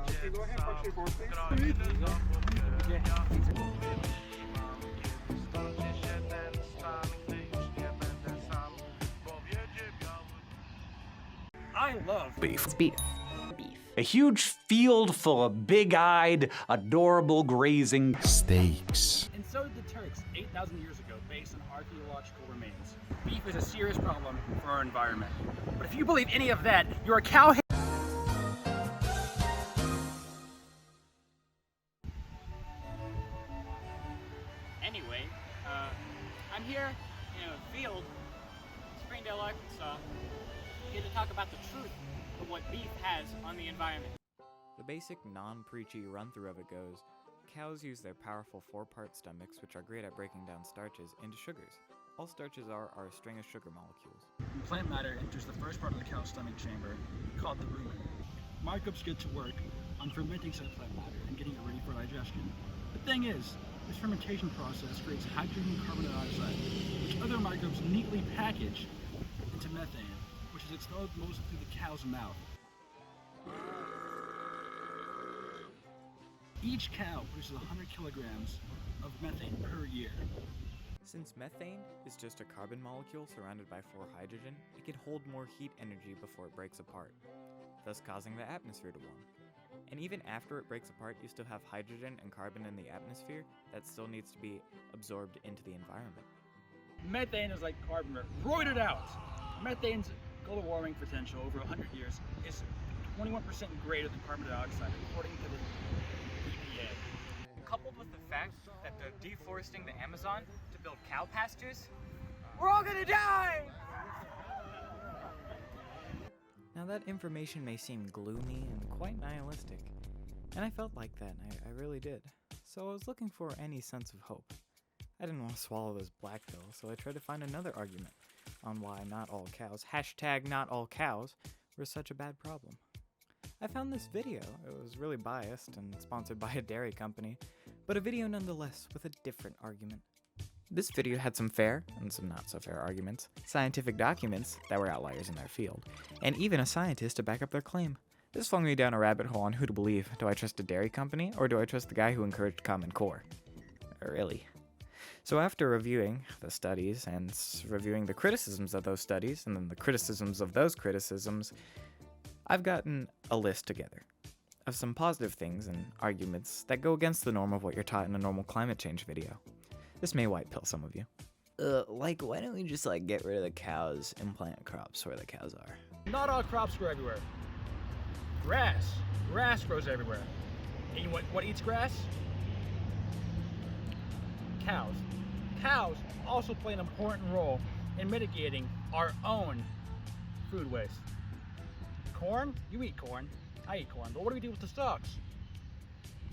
Okay, go ahead, punch your board, please. I love Beef. It's beef. A huge field full of big-eyed, adorable grazing Steaks. And so did the Turks 8,000 years ago based on archaeological remains. Beef is a serious problem for our environment. But if you believe any of that, you're a cow. Anyway, I'm here in a field, Springdale, Arkansas, here to talk about the truth of what beef has on the environment. The basic, non-preachy run-through of it goes, cows use their powerful four-part stomachs, which are great at breaking down starches, into sugars. All starches are a string of sugar molecules. Plant matter enters the first part of the cow's stomach chamber, called the rumen. Microbes get to work on fermenting said plant matter and getting it ready for digestion. The thing is, this fermentation process creates hydrogen carbon dioxide, which other microbes neatly package into methane, which is expelled mostly through the cow's mouth. Each cow produces 100 kilograms of methane per year. Since methane is just a carbon molecule surrounded by 4 hydrogen, it can hold more heat energy before it breaks apart, thus causing the atmosphere to warm. And even after it breaks apart, you still have hydrogen and carbon in the atmosphere that still needs to be absorbed into the environment. Methane is like carbon, roided out. Methane's global warming potential over 100 years is 21% greater than carbon dioxide, according to the EPA. Coupled with the fact that they're deforesting the Amazon to build cow pastures, we're all gonna die! Now that information may seem gloomy and quite nihilistic, and I felt like that, and I really did. So I was looking for any sense of hope. I didn't want to swallow this black pill, so I tried to find another argument on why not all cows, #NotAllCows, were such a bad problem. I found this video. It was really biased and sponsored by a dairy company, but a video nonetheless with a different argument. This video had some fair and some not so fair arguments, scientific documents that were outliers in their field, and even a scientist to back up their claim. This flung me down a rabbit hole on who to believe. Do I trust a dairy company, or do I trust the guy who encouraged Common Core? Really? So after reviewing the studies and reviewing the criticisms of those studies, and then the criticisms of those criticisms, I've gotten a list together of some positive things and arguments that go against the norm of what you're taught in a normal climate change video. This may white pill some of you. Like, why don't we just, get rid of the cows and plant crops where the cows are? Not all crops grow everywhere. Grass. Grass grows everywhere. And you know what eats grass? Cows. Cows also play an important role in mitigating our own food waste. Corn? You eat corn. I eat corn. But what do we do with the stalks?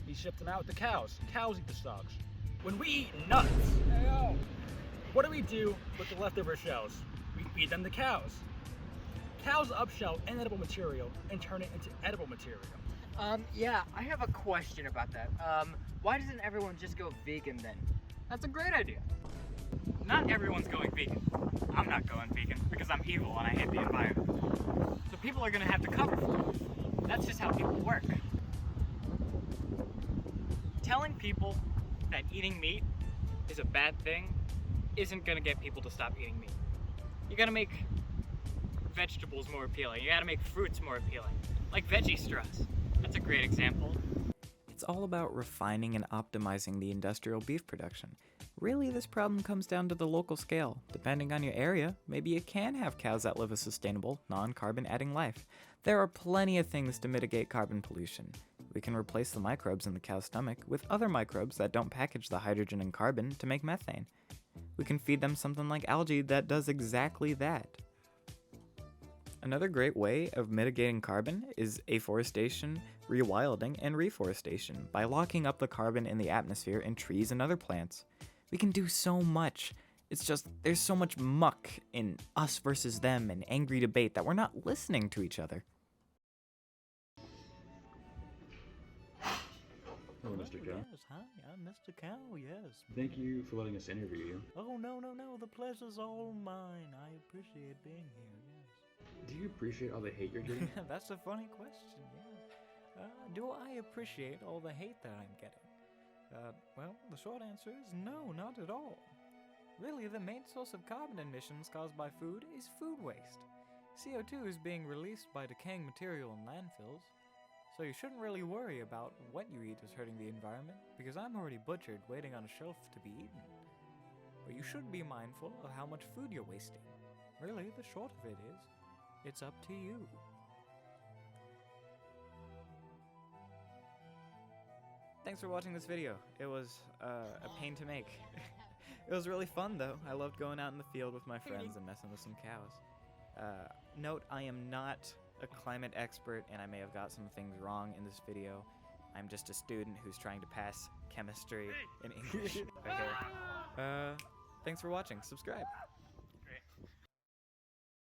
We ship them out with the cows. Cows eat the stalks. When we eat nuts, what do we do with the leftover shells? We feed them to cows. Cows upshell inedible material and turn it into edible material. Yeah, I have a question about that. Why doesn't everyone just go vegan then? That's a great idea. Not everyone's going vegan. I'm not going vegan because I'm evil and I hate the environment. So people are gonna have to cover for it. That's just how people work. Telling people that eating meat is a bad thing isn't gonna get people to stop eating meat. You gotta make vegetables more appealing. You gotta make fruits more appealing. Like veggie straws. That's a great example. It's all about refining and optimizing the industrial beef production. Really, this problem comes down to the local scale. Depending on your area, maybe you can have cows that live a sustainable, non-carbon adding life. There are plenty of things to mitigate carbon pollution. We can replace the microbes in the cow's stomach with other microbes that don't package the hydrogen and carbon to make methane. We can feed them something like algae that does exactly that. Another great way of mitigating carbon is afforestation, rewilding, and reforestation by locking up the carbon in the atmosphere in trees and other plants. We can do so much. It's just, there's so much muck in us versus them and angry debate that we're not listening to each other. Hello, Mr. Cow. Yes, hi, I'm Mr. Cow, yes. Thank you for letting us interview you. Oh, no, the pleasure's all mine. I appreciate being here, yes. Do you appreciate all the hate you're getting? That's a funny question, yes. Do I appreciate all the hate that I'm getting? Well, the short answer is no, not at all. Really, the main source of carbon emissions caused by food is food waste. CO2 is being released by decaying material in landfills, so you shouldn't really worry about what you eat is hurting the environment, because I'm already butchered waiting on a shelf to be eaten. But you should be mindful of how much food you're wasting. Really, the short of it is, it's up to you. Thanks for watching this video. It was a pain to make. It was really fun though. I loved going out in the field with my friends and messing with some cows. Note, I am not a climate expert and I may have got some things wrong in this video. I'm just a student who's trying to pass chemistry in English. Okay. Thanks for watching. Subscribe.